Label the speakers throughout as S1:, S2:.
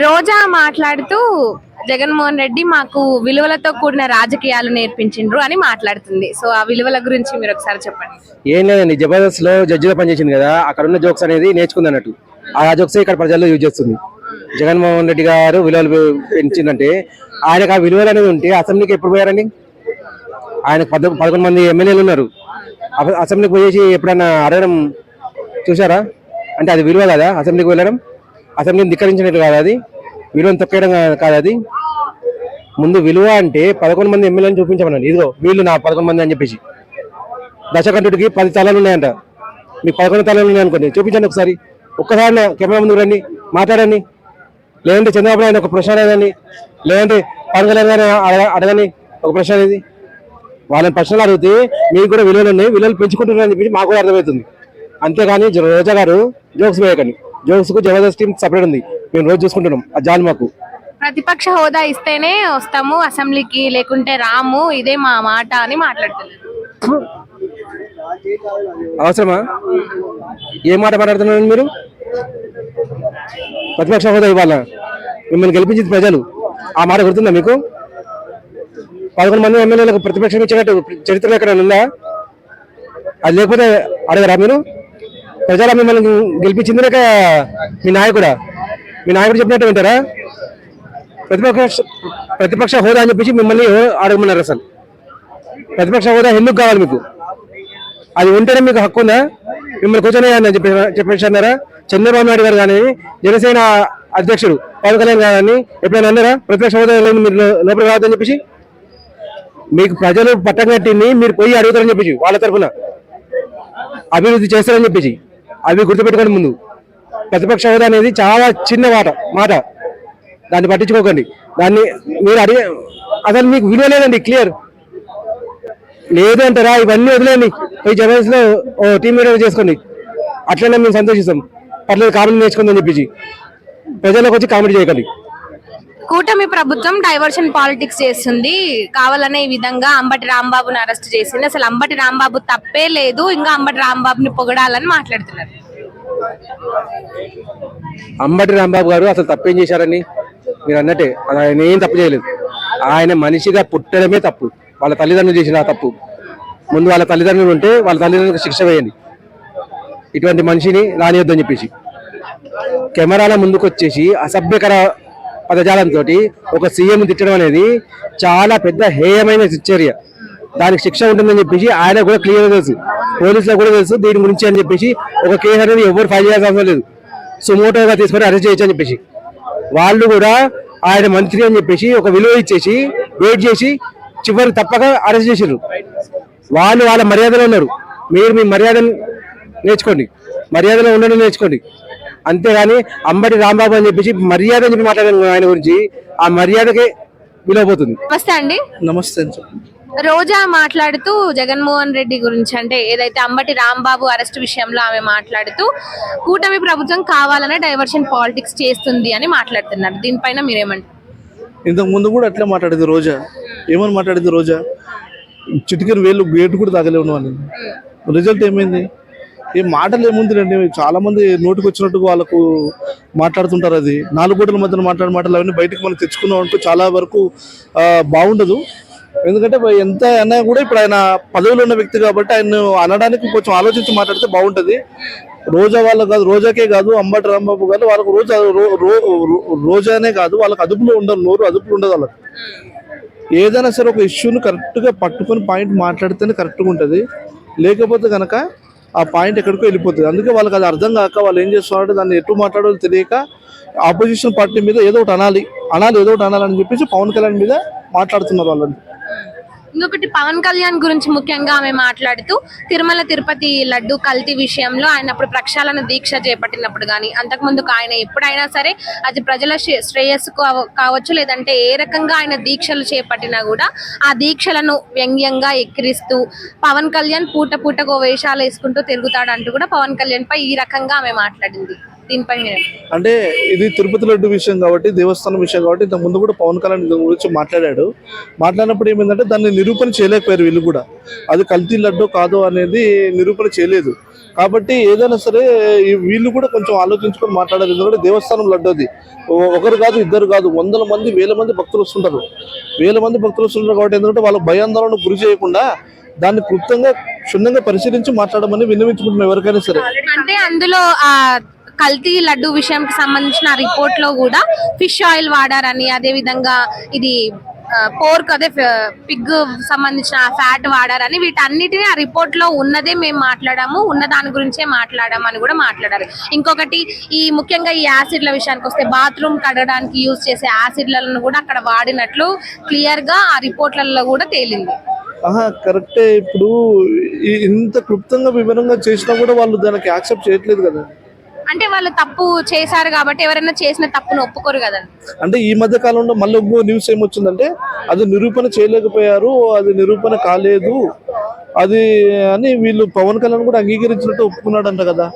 S1: రోజా మాట్లాడుతూ జగన్మోహన్ రెడ్డి మాకు విలువలతో కూడిన రాజకీయాలు నేర్పించిండ్రు అని మాట్లాడుతుంది. సో ఆ విలువల గురించి మీరు ఒకసారి చెప్పండి.
S2: ఏం లేదండి, జబర్దస్త్ లో జడ్జిగా పనిచేసింది కదా, అక్కడ ఉన్న జోక్స్ అనేది నేర్చుకుంది అన్నట్టు. ఆ జోక్స్ ఇక్కడ ప్రజల్లో యూజ్ చేస్తుంది. జగన్మోహన్ రెడ్డి గారు విలువలు పెంచిందంటే ఆయనకు ఆ విలువలు అనేది ఉంటే అసెంబ్లీకి ఎప్పుడు పోయారండి? ఆయన 11 మంది ఎమ్మెల్యేలు ఉన్నారు. అసెంబ్లీకి పోయేసి ఎప్పుడన్నా అడగడం చూసారా? అంటే అది విలువ కదా అసెంబ్లీకి వెళ్ళడం? అసెంబ్లీని ధిక్కరించినట్టు కాదు, అది విలువను తొక్కేయడం కాదు. అది ముందు విలువ అంటే 11 మంది ఎమ్మెల్యేలను చూపించమనండి. ఇదిగో వీళ్ళు నా 11 మంది అని చెప్పేసి. దశకంఠుడికి 10 తలాలు ఉన్నాయంట, మీకు 11 తలాలు ఉన్నాయి అనుకోండి, చూపించండి ఒకసారి. ఒక్కసారి కెమెరా ముందుకు రండి, మాట్లాడండి. లేదంటే చంద్రబాబు నాయుడు ఒక ప్రశ్న అడగండి, లేదంటే పవన్ కళ్యాణ్ గారిని అడగండి ఒక ప్రశ్న అనేది. వాళ్ళని ప్రశ్నలు అడిగితే మీకు కూడా విలువలు ఉన్నాయి, విలువలు పెంచుకుంటున్నారని చెప్పి మాకు కూడా అర్థమవుతుంది. అంతేగాని రోజా గారు జోక్స్ వేయకండి. జోక్స్ కు జబర్దస్త్ టీం సపరేట్ ఉంది, మేము రోజు చూసుకుంటున్నాం. ఆ జాలి మాకు.
S1: ప్రతిపక్ష హోదా ఇస్తేనే వస్తాము అసెంబ్లీకి, లేకుంటే రాము, ఇదే మా మాట అని మాట్లాడుతున్నారు.
S2: అవసరమా? ఏ మాట మాట్లాడుతున్నారు మీరు? ప్రతిపక్ష హోదా ఇవ్వాలా? మిమ్మల్ని గెలిపించింది ప్రజలు. ఆ మాట గుర్తుందా మీకు? 11 మంది ఎమ్మెల్యేలకు ప్రతిపక్షం ఇచ్చినట్టు చరిత్ర ఎక్కడ ఉందా? అది లేకపోతే అడగరా మీరు? ప్రజల మిమ్మల్ని గెలిపించింది లేక మీ నాయకుడు చెప్పినట్టు వింటారా? ప్రతిపక్ష హోదా అని చెప్పేసి మిమ్మల్ని అడగమన్నారు. అసలు ప్రతిపక్ష హోదా ఎందుకు కావాలి మీకు? అది ఉంటేనే మీకు హక్కు ఉందా? మిమ్మల్ని కూర్చొని చెప్పేసి అన్నారా? చంద్రబాబు నాయుడు గారు కానీ, జనసేన అధ్యక్షుడు పవన్ కళ్యాణ్ గారు కానీ ఎప్పుడైనా అన్నారా ప్రతిపక్ష హోదా మీరు లోపల రావద్దని చెప్పేసి? మీకు ప్రజలు పట్టం కట్టింది, మీరు పోయి అడుగుతారని చెప్పేసి వాళ్ళ తరఫున అభివృద్ధి చేస్తారని చెప్పేసి. అవి గుర్తుపెట్టుకోండి. ముందు ప్రతిపక్ష హోదా అనేది చాలా చిన్న మాట, దాన్ని పట్టించుకోకండి. దాన్ని మీరు అడిగే అసలు మీకు విలువ లేదండి. క్లియర్ లేదు అంటారా? ఇవన్నీ వదిలేండి, పోయి జబర్దస్త్ లో టీమ్ లీడర్ చేసుకోండి. అట్లనే మేము సంతోషిస్తాం. పర్లేదు, కామెడీ నేర్చుకుందని చెప్పేసి ప్రజలకు వచ్చి కామెడీ చేయకండి.
S1: కూటమి ప్రభుత్వం డైవర్షన్ పాలిటిక్స్ చేస్తుంది, కావాలనే ఈ విధంగా అంబటి రాంబాబుని అరెస్ట్ చేసింది. అసలు అంబటి రాంబాబు తప్పే లేదు, ఇంకా అంబటి రాంబాబుని పొగడాలని మాట్లాడుతున్నారు.
S2: అంబటి రాంబాబు గారు అసలు తప్పేం చేశారని మీరు అన్నట్టే, ఆయన ఏం తప్పు చేయలేదు. ఆయన మనిషిగా పుట్టడమే తప్పు. వాళ్ళ తల్లిదండ్రులు చేసిన తప్పు. ముందు వాళ్ళ తల్లిదండ్రులు ఉంటే వాళ్ళ తల్లిదండ్రులకు శిక్ష వేయండి. ఇటువంటి మనిషిని రానియొద్దని చెప్పేసి కెమెరాల ముందుకు వచ్చేసి అసభ్యకర పదజాలంతో ఒక సీఎం తిట్టడం అనేది చాలా పెద్ద హేయమైన చర్య. దానికి శిక్ష ఉంటుందని చెప్పేసి ఆయన కూడా క్లియర్ తెలుసు, పోలీసులకు కూడా తెలుసు దీని గురించి అని చెప్పేసి. ఒక కేసు అనేది ఎవరు ఫైల్ చేయాల్సిన అవసరం లేదు, సుమోటోగా తీసుకొని అరెస్ట్ చేయొచ్చు అని చెప్పేసి. వాళ్ళు కూడా ఆయన మంత్రి అని చెప్పేసి ఒక విలువ ఇచ్చేసి వెయిట్ చేసి చివరికి తప్పక అరెస్ట్ చేసారు. వాళ్ళు వాళ్ళ మర్యాదలో ఉన్నారు, మీరు మీ మర్యాదను నేర్చుకోండి, మర్యాదలో ఉండడం నేర్చుకోండి. అంతేగాని అంబటి రాంబాబు అని చెప్పేసి మర్యాద అని చెప్పి మాట్లాడారు ఆయన గురించి, ఆ మర్యాదకే విలువపోతుంది.
S1: నమస్తే అండి.
S3: నమస్తే.
S1: రోజా మాట్లాడుతూ జగన్మోహన్ రెడ్డి గురించి, అంటే ఏదైతే అంబటి రాంబాబు అరెస్ట్ విషయంలో ఆమె మాట్లాడుతూ కూటమి ప్రభుత్వం కావాలనే డైవర్షన్ పాలిటిక్స్ చేస్తుంది అని మాట్లాడుతున్నారు. దీనిపైన మీరేమంటారు?
S3: ఇంతకు ముందు కూడా అట్లా మాట్లాడేది రోజా. ఏమని మాట్లాడేది రోజా? చిటికెన్ వేలు గేటు కూడా తాగలేవు అని. రిజల్ట్ ఏమైంది? ఈ మాటలు ఏముందిలేండి, చాలా మంది నోటికి వచ్చినట్టుగా వాళ్ళకు మాట్లాడుతుంటారు. అది 4 కోట్ల మధ్యన మాట్లాడే మాటలు అవన్నీ బయటకు మనం తెచ్చుకున్నాం అనుకో చాలా వరకు బాగుండదు. ఎందుకంటే ఎంత అన్నా కూడా ఇప్పుడు ఆయన పదవిలో ఉన్న వ్యక్తి కాబట్టి ఆయన అనడానికి కొంచెం ఆలోచించి మాట్లాడితే బాగుంటుంది. రోజా వాళ్ళకు కాదు, రోజాకే కాదు, అంబటి రాంబాబు గారు వాళ్ళకు రోజానే కాదు, వాళ్ళకి అదుపులో ఉండదు, నోరు అదుపులో ఉండదు వాళ్ళకి. ఏదైనా సరే ఒక ఇష్యూని కరెక్ట్గా పట్టుకొని పాయింట్ మాట్లాడితేనే కరెక్ట్గా ఉంటుంది, లేకపోతే కనుక ఆ పాయింట్ ఎక్కడికో వెళ్ళిపోతుంది. అందుకే వాళ్ళకి అది అర్థం కాక వాళ్ళు ఏం చేస్తున్నారంటే దాన్ని ఎటు మాట్లాడాలో తెలియక ఆపోజిషన్ పార్టీ మీద ఏదో ఒకటి అనాలని చెప్పేసి పవన్ కళ్యాణ్ మీద మాట్లాడుతున్నారు వాళ్ళని.
S1: ఇంకొకటి, పవన్ కళ్యాణ్ గురించి ముఖ్యంగా ఆమె మాట్లాడుతూ తిరుమల తిరుపతి లడ్డు కల్తీ విషయంలో ఆయన అప్పుడు ప్రక్షాళన దీక్ష చేపట్టినప్పుడు కానీ అంతకుముందు ఆయన ఎప్పుడైనా సరే అది ప్రజల శ్రేయస్సు కావచ్చు, లేదంటే ఏ రకంగా ఆయన దీక్షలు చేపట్టినా కూడా ఆ దీక్షలను వ్యంగ్యంగా ఎక్కిరిస్తూ పవన్ కళ్యాణ్ పూటకో వేషాలు వేసుకుంటూ తిరుగుతాడంటూ కూడా పవన్ కళ్యాణ్ పై ఈ రకంగా ఆమె మాట్లాడింది. దీనిపై మీరు
S3: అంటే ఇది తిరుపతి లడ్డు విషయం కాబట్టి, దేవస్థానం విషయం కాబట్టి ఇంతకు ముందు కూడా పవన్ కళ్యాణ్ దీని గురించి మాట్లాడాడు. మాట్లాడినప్పుడు ఏమైందంటే దాన్ని నిరూపణ చేయలేకపోయారు వీళ్ళు కూడా. అది కల్తీ లడ్డు కాదు అనేది నిరూపణ చేయలేదు. కాబట్టి ఏదైనా సరే వీళ్ళు కూడా కొంచెం ఆలోచించుకొని మాట్లాడాలి. ఎందుకంటే దేవస్థానం లడ్డు అది ఒకరు కాదు, ఇద్దరు కాదు, వందల మంది, వేల మంది భక్తులు వస్తుంటారు. వేల మంది భక్తులు వస్తుంటారు కాబట్టి ఎందుకంటే వాళ్ళ భయాందోళనకు గురి చేయకుండా దాన్ని క్లుప్తంగా క్షుణ్ణంగా పరిశీలించి మాట్లాడమని విన్నవించుకుంటున్నాం ఎవరికైనా సరే.
S1: అంటే అందులో ఆ కల్తీ లడ్డు విషయంకి సంబంధించిన రిపోర్ట్ లో కూడా ఫిష్ ఆయిల్ వాడారని, అదే విధంగా ఇది పోర్క్ అదే పిగ్ సంబంధించిన ఫ్యాట్ వాడారని, వీటన్నిటిని ఆ రిపోర్ట్ లో ఉన్నదే మేము మాట్లాడాము, ఉన్న దాని గురించే మాట్లాడాము అని కూడా మాట్లాడారు. ఇంకొకటి ఈ ముఖ్యంగా ఈ యాసిడ్ల విషయానికి వస్తే బాత్రూమ్ కడగడానికి యూజ్ చేసే యాసిడ్లను కూడా అక్కడ వాడినట్లు క్లియర్ గా ఆ రిపోర్ట్లలో కూడా తేలింది.
S3: కరెక్టే. ఇప్పుడు ఇంత క్లుప్తంగా వివరంగా చేసినా కూడా వాళ్ళు దానికి యాక్సెప్ట్ చేయట్లేదు కదా.
S1: అంటే వాళ్ళు తప్పు చేశారు కాబట్టి ఎవరైనా చేసిన తప్పును ఒప్పుకోరు కదండి.
S3: అంటే ఈ మధ్య కాలంలో మళ్ళీ ఇంకో న్యూస్ ఏమొచ్చిందంటే అది నిరూపణ చేయలేకపోయారు, అది నిరూపణ కాలేదు అది అని వీళ్ళు పవన్ కళ్యాణ్ కూడా అంగీకరించినట్టు ఒప్పుకున్నాడంట కదా.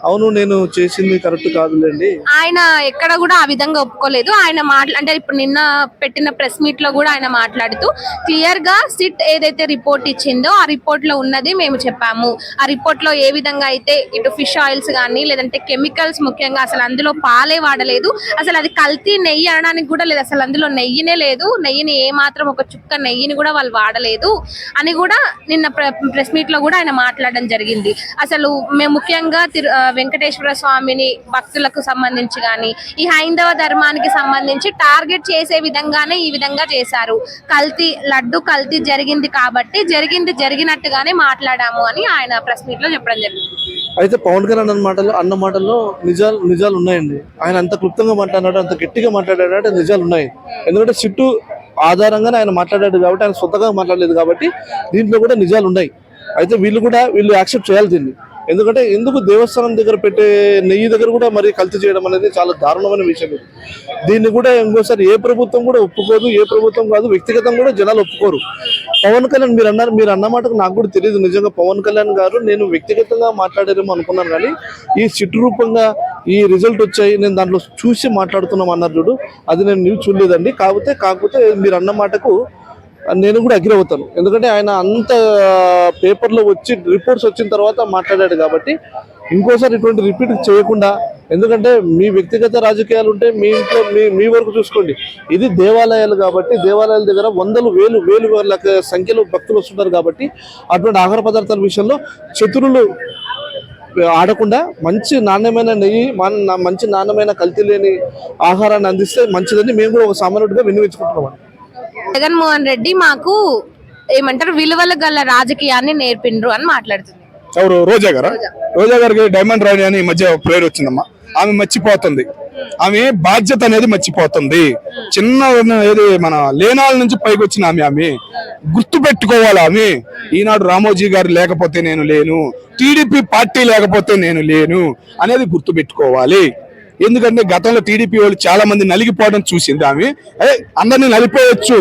S3: అవును, నేను చేసింది కరెక్ట్ కాదులేండి.
S1: ఆయన ఎక్కడ కూడా ఆ విధంగా ఒప్పుకోలేదు. ఆయన అంటే ఇప్పుడు నిన్న పెట్టిన ప్రెస్ మీట్ లో కూడా ఆయన మాట్లాడుతూ క్లియర్ గా సిట్ ఏదైతే రిపోర్ట్ ఇచ్చిందో ఆ రిపోర్ట్ లో ఉన్నది మేము చెప్పాము. ఆ రిపోర్ట్ లో ఏ విధంగా అయితే ఇటు ఫిష్ ఆయిల్స్ కానీ లేదంటే కెమికల్స్, ముఖ్యంగా అసలు అందులో పాలే వాడలేదు, అసలు అది కల్తీ నెయ్యి అనడానికి కూడా లేదు, అసలు అందులో నెయ్యినే లేదు, నెయ్యిని ఏ మాత్రం ఒక చుక్క నెయ్యిని కూడా వాళ్ళు వాడలేదు అని కూడా నిన్న ప్రెస్ మీట్ లో కూడా ఆయన మాట్లాడడం జరిగింది. అసలు మేము ముఖ్యంగా వెంకటేశ్వర స్వామిని భక్తులకు సంబంధించి కానీ ఈ హైందవ ధర్మానికి సంబంధించి టార్గెట్ చేసే విధంగానే ఈ విధంగా చేశారు. లడ్డు కల్తీ జరిగింది కాబట్టి జరిగినట్టుగానే మాట్లాడాము అని ఆయన ప్రెస్ మీట్ లో చెప్పడం జరిగింది.
S3: అయితే పవన్ కళ్యాణ్ అన్న మాటల్లో నిజాలు ఉన్నాయండి. ఆయన అంత క్లుప్తంగా మాట్లాడాడు, అంత గట్టిగా మాట్లాడాడు, నిజాలు ఉన్నాయి. ఎందుకంటే సిట్టు ఆధారంగానే ఆయన మాట్లాడాడు కాబట్టి, ఆయన సొంతగా మాట్లాడలేదు కాబట్టి దీంట్లో కూడా నిజాలు ఉన్నాయి. అయితే వీళ్ళు యాక్సెప్ట్ చేయాలి దీన్ని. ఎందుకంటే ఎందుకు దేవస్థానం దగ్గర పెట్టే నెయ్యి దగ్గర కూడా మరి కల్తీ చేయడం అనేది చాలా దారుణమైన విషయం. దీన్ని కూడా ఇంకోసారి ఏ ప్రభుత్వం కూడా ఒప్పుకోదు, ఏ ప్రభుత్వం కాదు, వ్యక్తిగతంగా కూడా జనాలు ఒప్పుకోరు. పవన్ కళ్యాణ్ మీరు అన్న మాటకు నాకు కూడా తెలియదు. నిజంగా పవన్ కళ్యాణ్ గారు నేను వ్యక్తిగతంగా మాట్లాడారేమో అనుకున్నాను, కానీ ఈ సిట్ రూపంగా ఈ రిజల్ట్ వచ్చాయి, నేను దాంట్లో చూసి మాట్లాడుతున్నాం అన్నారు చూడు, అది నేను న్యూస్ చూడలేదండి. కాకపోతే మీరు అన్న మాటకు నేను కూడా అగ్రి అవుతాను. ఎందుకంటే ఆయన అంత పేపర్లో వచ్చి రిపోర్ట్స్ వచ్చిన తర్వాత మాట్లాడాడు కాబట్టి ఇంకోసారి ఇటువంటి రిపీట్ చేయకుండా, ఎందుకంటే మీ వ్యక్తిగత రాజకీయాలు ఉంటే మీ ఇంట్లో మీ వరకు చూసుకోండి. ఇది దేవాలయాలు కాబట్టి దేవాలయాల దగ్గర వందలు వేల సంఖ్యలో భక్తులు వస్తుంటారు కాబట్టి అటువంటి ఆహార పదార్థాల విషయంలో శత్రువులు ఆడకుండా మంచి నాణ్యమైన నెయ్యి, మంచి నాణ్యమైన కల్తీ లేని ఆహారాన్ని అందిస్తే మంచిదని మేము కూడా ఒక సామాన్యుడిగా విన్నవించుకుంటున్నాం.
S1: జగన్మోహన్ రెడ్డి మాకు ఏమంటారు విలువలు గల రాజకీయాన్ని నేర్పిండ్రు అని మాట్లాడుతుంది.
S4: ఎవరు? రోజా గారికి డైమండ్ రాణి అని ఈ మధ్య పేరు వచ్చిందమ్మా. ఆమె మర్చిపోతుంది, ఆమె బాధ్యత అనేది మర్చిపోతుంది. ఏది మన లేనాల నుంచి పైకి వచ్చిన ఆమె గుర్తు పెట్టుకోవాలి. ఆమె ఈనాడు రామోజీ గారు లేకపోతే నేను లేను, టీడీపీ పార్టీ లేకపోతే నేను లేను అనేది గుర్తు పెట్టుకోవాలి. ఎందుకంటే గతంలో టీడీపీ వాళ్ళు చాలా మంది నలిగిపోవడం చూసింది ఆమె. అందరినీ నలిపోయొచ్చు,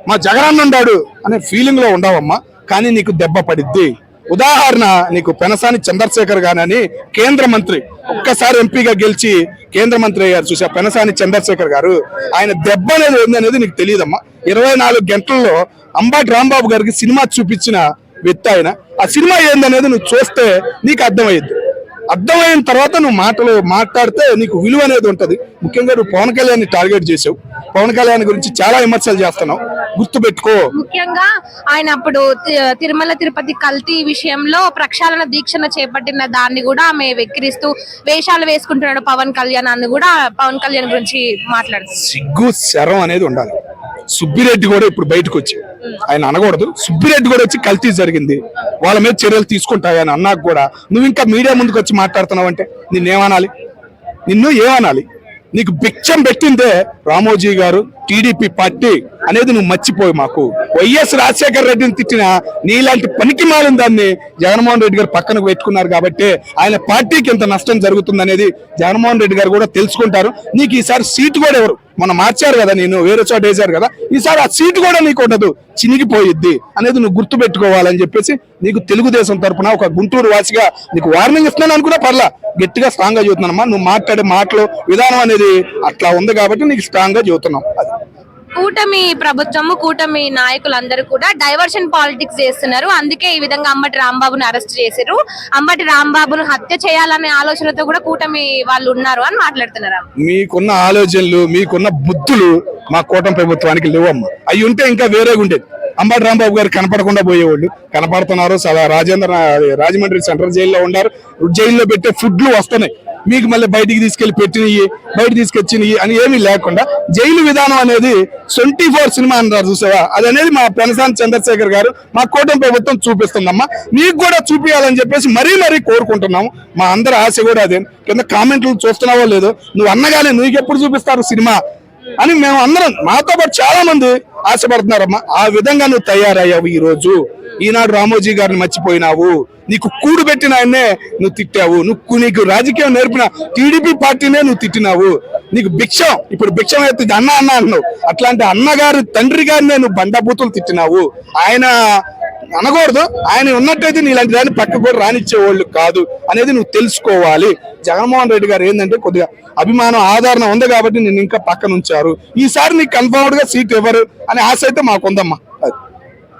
S4: మా జగనన్న ఉన్నాడు అనే ఫీలింగ్ లో ఉండవమ్మా, కానీ నీకు దెబ్బ పడిద్ది. ఉదాహరణ, నీకు పెనసాని చంద్రశేఖర్ గారని కేంద్ర మంత్రి, ఒక్కసారి ఎంపీగా గెలిచి కేంద్ర మంత్రి అయ్యారు చూసా పెనసాని చంద్రశేఖర్ గారు. ఆయన దెబ్బ అనేది ఏందనేది నీకు తెలియదమ్మా. 24 గంటల్లో అంబాటి రాంబాబు గారికి సినిమా చూపించిన వ్యక్తి ఆయన. ఆ సినిమా ఏందనేది నువ్వు చూస్తే నీకు అర్థమయ్యింది. అర్థమైన తర్వాత నువ్వు మాట్లాడితే నీకు విలువ అనేది ఉంటది. ముఖ్యంగా నువ్వు పవన్ కళ్యాణ్ టార్గెట్ చేసావు, పవన్ కళ్యాణ్ గురించి చాలా విమర్శలు చేస్తున్నావు, గుర్తు పెట్టుకో.
S1: ముఖ్యంగా ఆయన అప్పుడు తిరుమల తిరుపతి కల్తీ విషయంలో ప్రక్షాళన దీక్షను చేపట్టిన దాన్ని కూడా ఆమె వెక్కిరిస్తూ వేషాలు వేసుకుంటున్నాడు పవన్ కళ్యాణ్ అని కూడా పవన్ కళ్యాణ్ గురించి మాట్లాడుతుంది.
S4: సిగ్గు శరం అనేది ఉండాలి. సుబ్బిరెడ్డి కూడా ఇప్పుడు బయటకు వచ్చి, ఆయన అనకూడదు, సుబ్బిరెడ్డి కూడా వచ్చి కల్తీ జరిగింది, వాళ్ళ మీద చర్యలు తీసుకుంటాయని అన్నాక కూడా నువ్వు ఇంకా మీడియా ముందుకు వచ్చి మాట్లాడుతున్నావు అంటే నిన్ను ఏమనాలి? నీకు భిక్షం పెట్టిందే రామోజీ గారు, టీడీపీ పార్టీ అనేది నువ్వు మర్చిపోయి మాకు. వైఎస్ రాజశేఖర రెడ్డిని తిట్టిన నీలాంటి పనికి మాలిన దాన్ని జగన్మోహన్ రెడ్డి గారు పక్కనకు పెట్టుకున్నారు కాబట్టి ఆయన పార్టీకి ఎంత నష్టం జరుగుతుంది అనేది జగన్మోహన్ రెడ్డి గారు కూడా తెలుసుకుంటారు. నీకు ఈసారి సీటు కూడా ఎవరు మొన్న మార్చారు కదా, నేను వేరే చోట వేశారు కదా, ఈసారి ఆ సీటు కూడా నీకు ఉండదు, చినిగిపోయిద్ది అనేది నువ్వు గుర్తు పెట్టుకోవాలని చెప్పేసి నీకు తెలుగుదేశం తరపున ఒక గుంటూరు వాసిగా నీకు వార్నింగ్ ఇస్తున్నాను అనుకున్నా పర్లా, గట్టిగా స్ట్రాంగ్ గా చెబుతున్నానమ్మా. నువ్వు మాట్లాడే మాటలు విధానం అనేది అట్లా ఉంది కాబట్టి నీకు స్ట్రాంగ్ గా చెబుతున్నాం.
S1: కూటమి ప్రభుత్వము, కూటమి నాయకులందరూ కూడా డైవర్షన్ పాలిటిక్స్ చేస్తున్నారు. అందుకే ఈ విధంగా అంబటి రాంబాబుని అరెస్ట్ చేశారు. అంబటి రాంబాబును హత్య చేయాలనే ఆలోచనతో కూడా కూటమి వాళ్ళు ఉన్నారు అని మాట్లాడుతున్నారు.
S4: మీకున్న ఆలోచనలు, మీకున్న బుద్ధులు మా కూటమి ప్రభుత్వానికి లేవమ్మా. అవి ఉంటే ఇంకా వేరేగా ఉండేది. అంబటి రాంబాబు గారు కనపడకుండా పోయేవాళ్ళు, కనపడుతున్నారు. రాజమండ్రి సెంట్రల్ జైల్లో ఉన్నారు. జైల్లో పెట్టే ఫుడ్లు వస్తున్నాయి మీకు, మళ్ళీ బయటికి తీసుకెళ్లి పెట్టినవి, బయట తీసుకొచ్చినవి అని ఏమీ లేకుండా జైలు విధానం అనేది 24 సినిమా అన్నారు చూసావా, అది అనేది మా పెనసాని చంద్రశేఖర్ గారు మా కూటమి ప్రభుత్వం చూపిస్తుందమ్మా. మీకు కూడా చూపించాలని చెప్పేసి మరీ కోరుకుంటున్నాము. మా అందరి ఆశ కూడా అదే. కింద కామెంట్లు చూస్తున్నావో లేదో, నువ్వు అన్నగానే నీకు ఎప్పుడు చూపిస్తారు సినిమా అని మేము అందరం, మాతో పాటు చాలా మంది ఆశపడుతున్నారమ్మా. ఆ విధంగా నువ్వు తయారయ్యావు. ఈ రోజు ఈనాడు రామోజీ గారిని మర్చిపోయినావు. నీకు కూడు పెట్టిన ఆయన్నే నువ్వు తిట్టావు. నీకు రాజకీయం నేర్పిన టీడీపీ పార్టీనే నువ్వు తిట్టినావు. నీకు భిక్షం, ఇప్పుడు భిక్షం ఎత్తి అన్న అన్నావు. అట్లాంటి అన్నగారు, తండ్రి గారినే నువ్వు బండబూతులు తిట్టినావు. ఆయన అనకూడదు, ఆయన ఉన్నట్టయితే నీలాంటి దాన్ని పక్క కూడా రానిచ్చేవాళ్ళు కాదు అనేది నువ్వు తెలుసుకోవాలి. జగన్మోహన్ రెడ్డి గారు ఏంటంటే కొద్దిగా అభిమానం, ఆదరణ ఉంది కాబట్టి నేను ఇంకా పక్కన ఉంచారు. ఈసారి నీకు కన్ఫర్మ్డ్ గా సీట్ ఇవ్వరు అనే ఆశ అయితే మాకుందమ్మా.